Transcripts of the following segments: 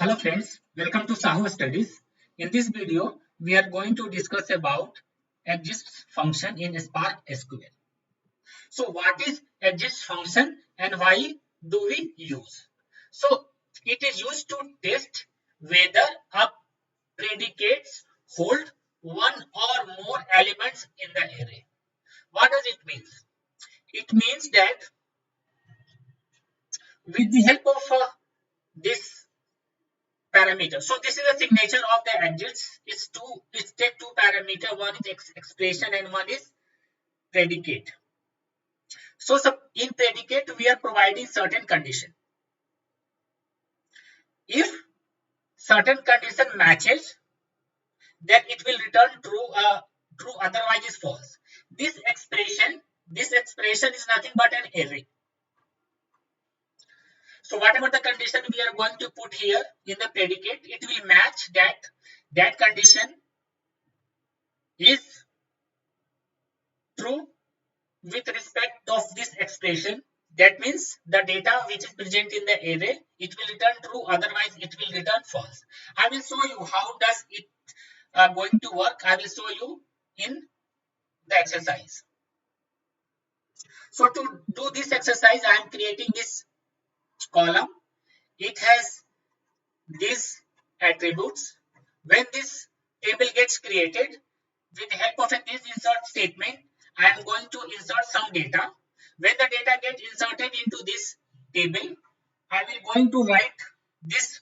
Hello friends, welcome to SahuStudies. In this video, we are going to discuss about exists function in Spark SQL. So what is exists function and why do we use? So it is used to test whether a predicates hold one or more elements in the array. What does it mean? It means that with the help of this parameter. So this is the signature of the exists. It's take two parameter. One is expression and one is predicate. So in predicate we are providing certain condition. If certain condition matches, then it will return true. Otherwise is false. This expression is nothing but an array. So whatever the condition we are going to put here in the predicate, it will match that condition is true with respect of this expression. That means the data which is present in the array, it will return true, otherwise it will return false. I will show you how does it going to work. I will show you in the exercise. So to do this exercise, I am creating this column. It has these attributes. When this table gets created, with the help of this insert statement, I am going to insert some data. When the data gets inserted into this table, I will going to write this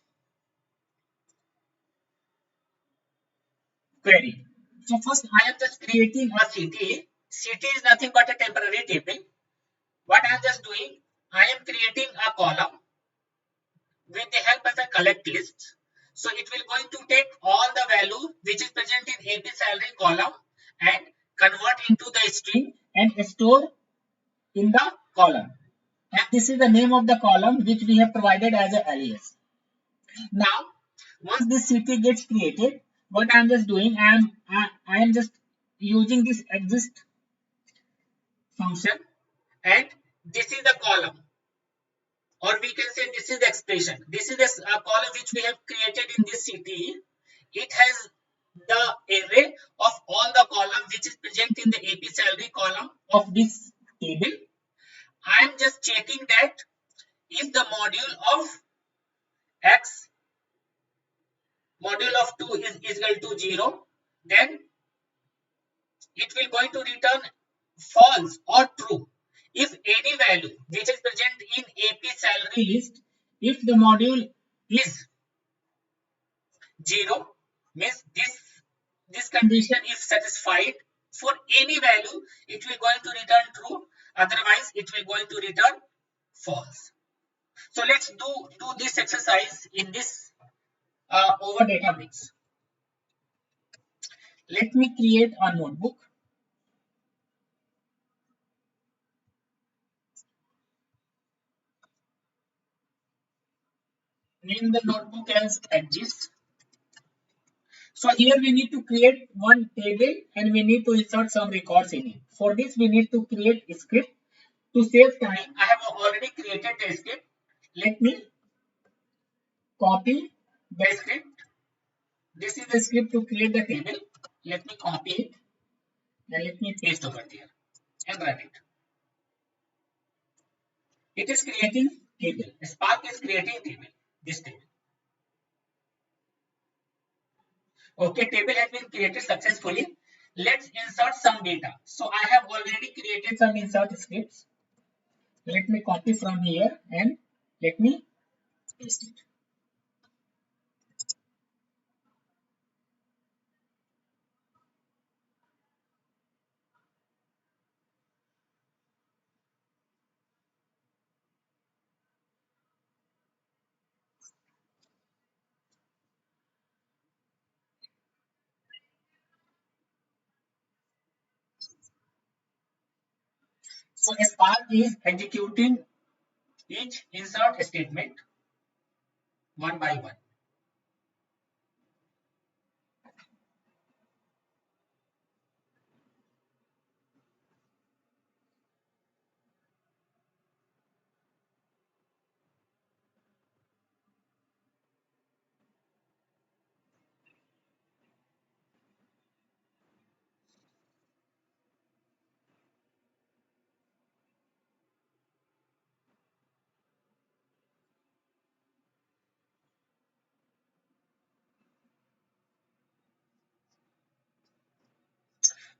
query. So first I am just creating a city. City is nothing but a temporary table. What I am just doing, I am creating a column with the help of a collect list. So it will going to take all the value which is present in AP salary column and convert into the string and store in the column. And this is the name of the column which we have provided as a alias. Now, once this city gets created, what I am just doing, I am just using this exist function, and this is the column, or we can say this is the expression. This is the column which we have created in this city. It has the array of all the columns which is present in the AP salary column of this table. I am just checking that if the module of x module of 2 is equal to 0, then it will going to return false or true. If any value which is present in AP salary list, if the module is 0, means this condition is satisfied. For any value, it will going to return true, otherwise it will going to return false. So let's do this exercise in this over Databricks. Let me create a notebook. Name the notebook as exists. So here we need to create one table and we need to insert some records in it. For this we need to create a script. To save time, I have already created the script. Let me copy the script. This is the script to create the table. Let me copy it and let me paste over there and run it. It is creating table. Spark is creating table. This table. Okay, table has been created successfully. Let's insert some data. So I have already created some insert scripts. Let me copy from here and let me paste it. So Spark is executing each insert statement one by one.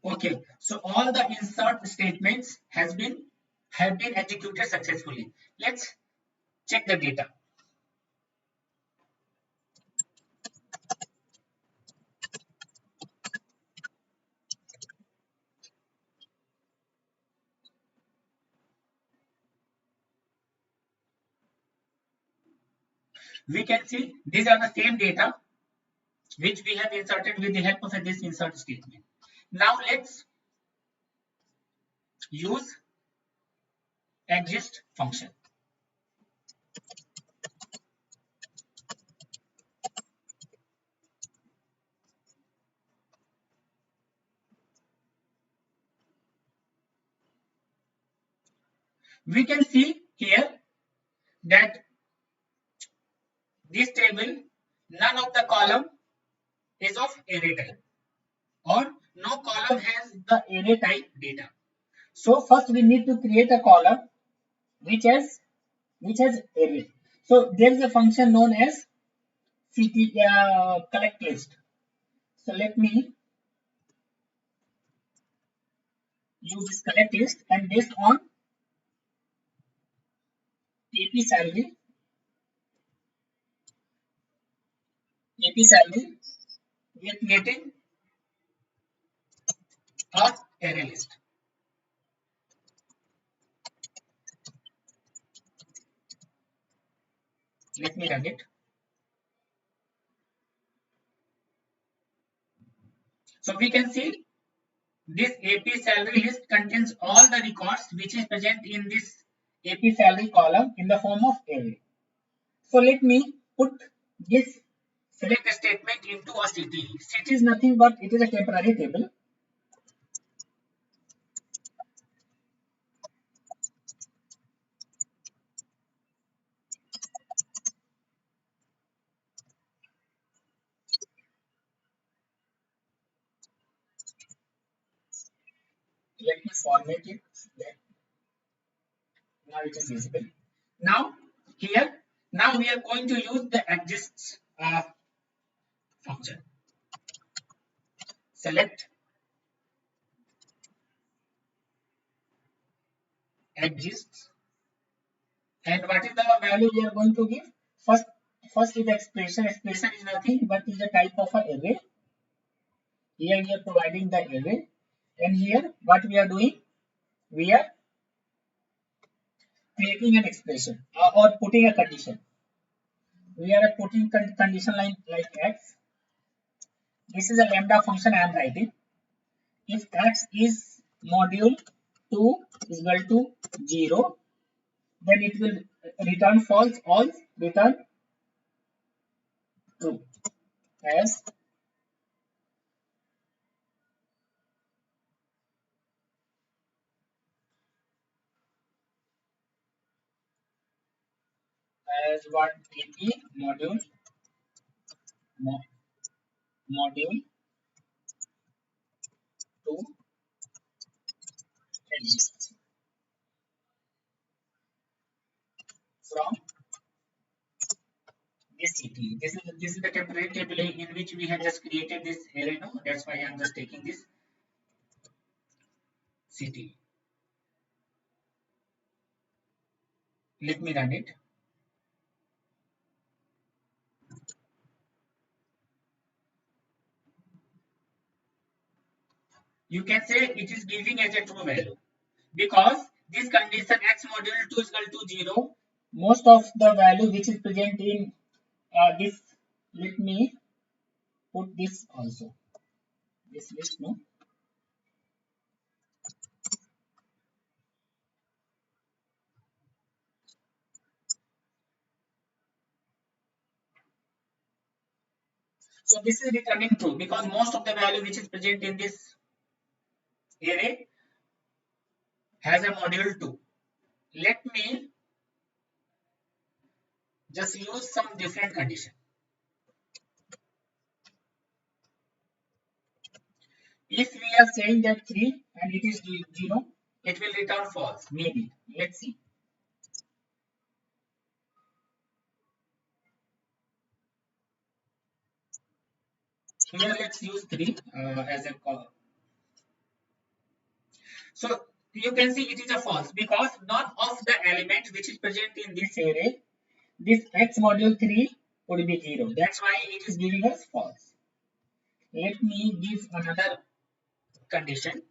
Okay, so all the insert statements have been executed successfully. Let's check the data. We can see these are the same data which we have inserted with the help of this insert statement. Now let's use exist function. We can see here that this table, none of the column is of array type, or no column has the array type data. So first we need to create a column which has array. So there is a function known as collect list. So let me use this collect list, and based on AP salary, we are creating a array list. Let me run it. So we can see this AP salary list contains all the records which is present in this AP salary column in the form of array. So let me put this select statement into a city. City is nothing but it is a temporary table. Let me format it. Now it is visible. Now here, now we are going to use the exists function. Select exists, and what is the value we are going to give? First is the expression. Expression is nothing but is a type of an array. Here we are providing the array, and here what we are doing, we are creating an expression or putting a condition. We are putting condition like x. This is a lambda function I am writing. If x is module 2 is equal to 0, then it will return false or return true. As what AP mo, module 2 exists from this CT. This is the temporary table in which we have just created this array. No, that's why I am just taking this CT. Let me run it. You can say it is giving as a true value because this condition x module 2 is equal to 0. Most of the value which is present in this, let me put this also. This list, no. So this is returning true because most of the value which is present in this array has a module 2. Let me just use some different condition. If we are saying that 3 and it is 0, it will return false. Maybe. Let's see. Here let's use 3 as a So you can see it is a false because none of the elements which is present in this array, this x module 3 would be 0. That's why it is giving us false. Let me give another condition.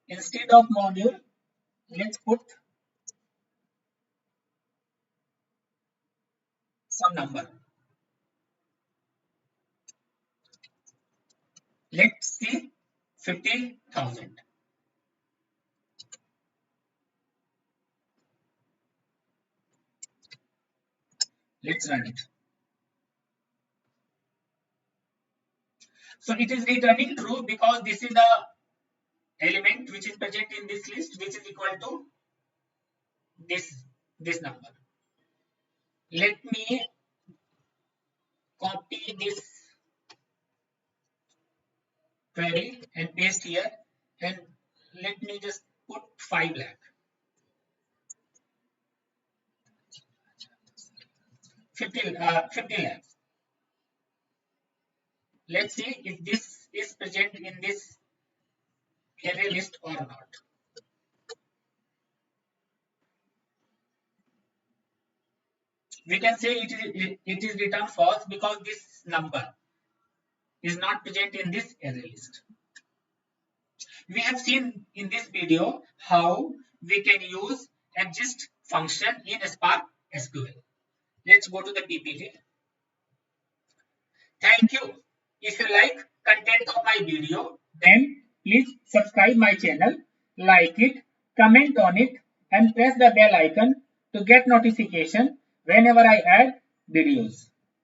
Instead of module, let's put some number. Let's see 50,000. Let's run it. So it is returning true because this is the element which is present in this list, which is equal to this number. Let me copy this query and paste here, and let me just put 5 lakh. 50 lakhs. Let's see if this is present in this array list or not. We can say it is returned false because this number is not present in this array list. We have seen in this video how we can use adjust function in Spark SQL. Let's go to the PPT. Thank you. If you like content of my video, then please subscribe my channel, like it, comment on it, and press the bell icon to get notification whenever I add videos.